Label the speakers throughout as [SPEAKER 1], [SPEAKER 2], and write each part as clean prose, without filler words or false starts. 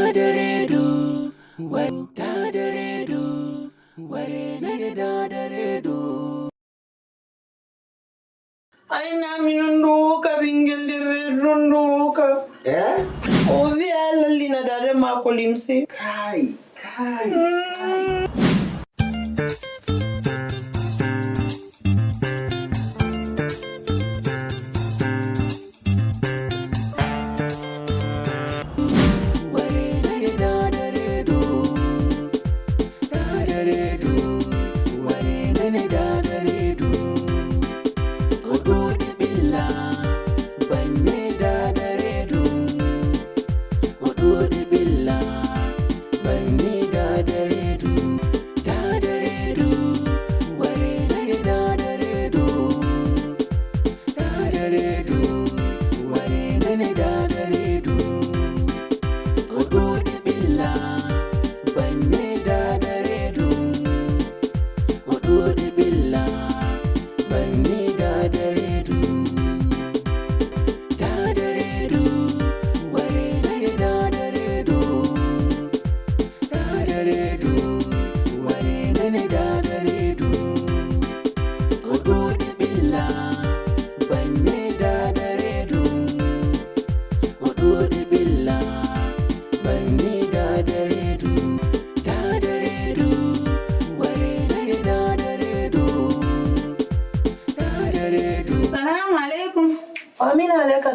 [SPEAKER 1] Dadaredo, what Dadaredo, what Dadaredo.
[SPEAKER 2] Aina minunduka bingelirunduka. Ovi alalina dare makolimsi.
[SPEAKER 1] Kai.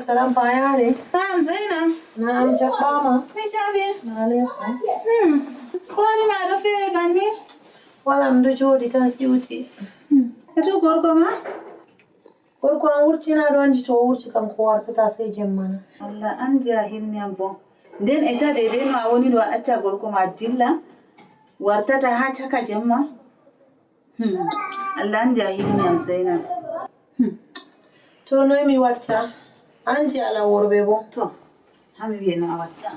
[SPEAKER 2] Salam bayani. Naam Zainab.
[SPEAKER 3] Naam Jabama.
[SPEAKER 2] Nishabi.
[SPEAKER 3] Naalaikum.
[SPEAKER 2] Kwani maarufi bani?
[SPEAKER 3] Wala mdo jodi tansiuti.
[SPEAKER 2] Eto gorko ma?
[SPEAKER 3] Gorko an wurti na don ji to wurti kan ko warta ta sai jemmana.
[SPEAKER 2] Allah an jahil ne bo. Den eta de den ma woni do acca gorko ma dilla. Warta ta ha caka jemma. Allah an jahil ne Zainab.
[SPEAKER 3] To no mi watta. Anti ala worbe bo.
[SPEAKER 2] To. Hami bi na watta.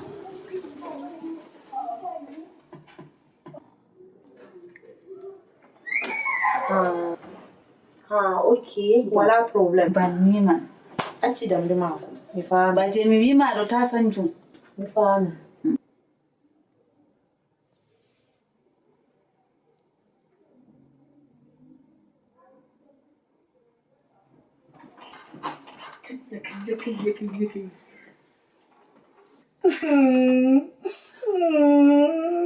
[SPEAKER 3] Okay. Wala problem.
[SPEAKER 2] Banni man.
[SPEAKER 3] Acci dambe mako. Mi fahimi.
[SPEAKER 2] Ba je mi wi ma do ta sanju.
[SPEAKER 3] Mi fahimi.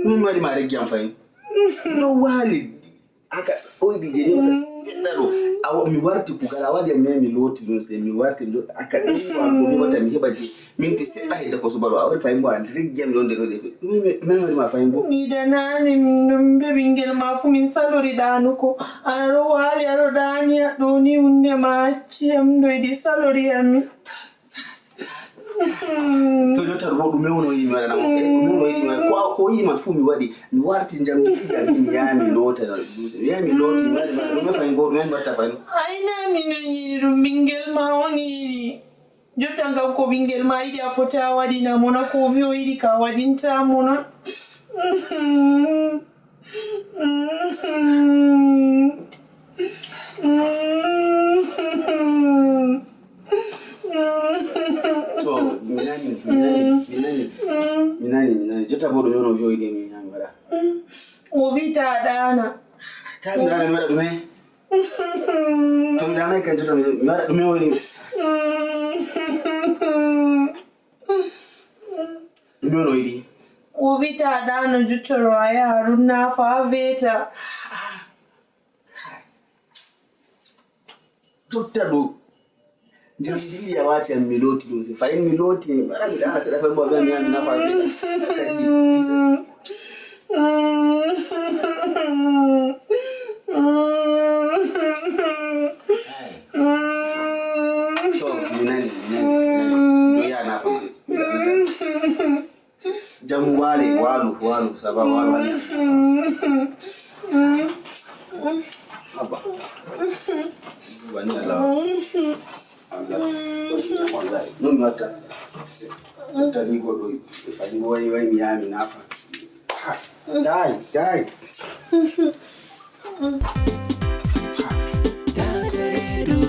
[SPEAKER 1] Mun mari mare gyan fayin. No wali. Aka oidi je ne ka sidaro. Awo mi warti kugala wadi me mi loti no se mi warti ndo aka ni ko mi wata mi hebaji minti sedda hedda ko subaro awri fayin bo an reggem don de do de. Mi mari ma fayin bo.
[SPEAKER 2] Ni da nani mbe bingel ma fu min salori danu ko aro wali aro dani do ni unne ma ciem do di salori ami.
[SPEAKER 1] To jota rodu me wono yimi wala mo no yimi ko ko yima fu mi wadi mi warti jamdi ida mi yami lota na duse yami loti mari ma no me fayin go men batta fayin
[SPEAKER 2] Aina mi no ni bingel ma woni jota ngam ko bingel ma idi afota wadi na mona ko vio idi ka wadinta mona.
[SPEAKER 1] Minani jota bodo yono vio ide mi yamara
[SPEAKER 2] O vita dana
[SPEAKER 1] ta dana mara dume to dana kan jota mara dume woni dume no idi
[SPEAKER 2] o vita dana jutoro aya runna fa veta
[SPEAKER 1] jota do jambi ya wati ya miloti dose fain miloti mara da sai da fa bo ga mi na fa veta kati fisa minani do ya na fa jamu walu saba walu ali aba wani Allah no mata tani go do fani wai mi na fa dai Dadaredo,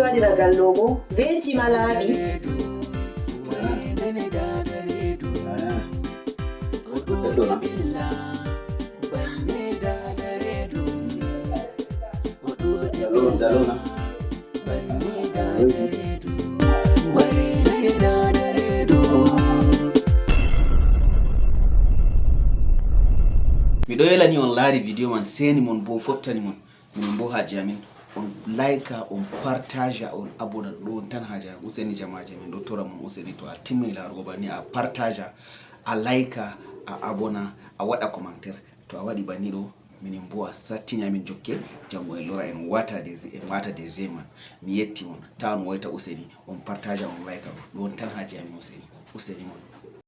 [SPEAKER 3] waɗira gallo bo veti ma laaɓi.
[SPEAKER 1] Dalona. Mi ɗo yelani on laari video man seni mon bo fottani mon min bo haji amin on like on partage on abona ɗon tan haji amin useni jamaje min ɗo tora mon useni to a timmi laarugo banni a partage a like a abona a waɗa commentaire to a waɗi banni ɗo minin bo a sattini amin jokke jango en lora en wata des man mi yetti mon ta on woyta useni on partage on like ɗon tan haji amin useni mon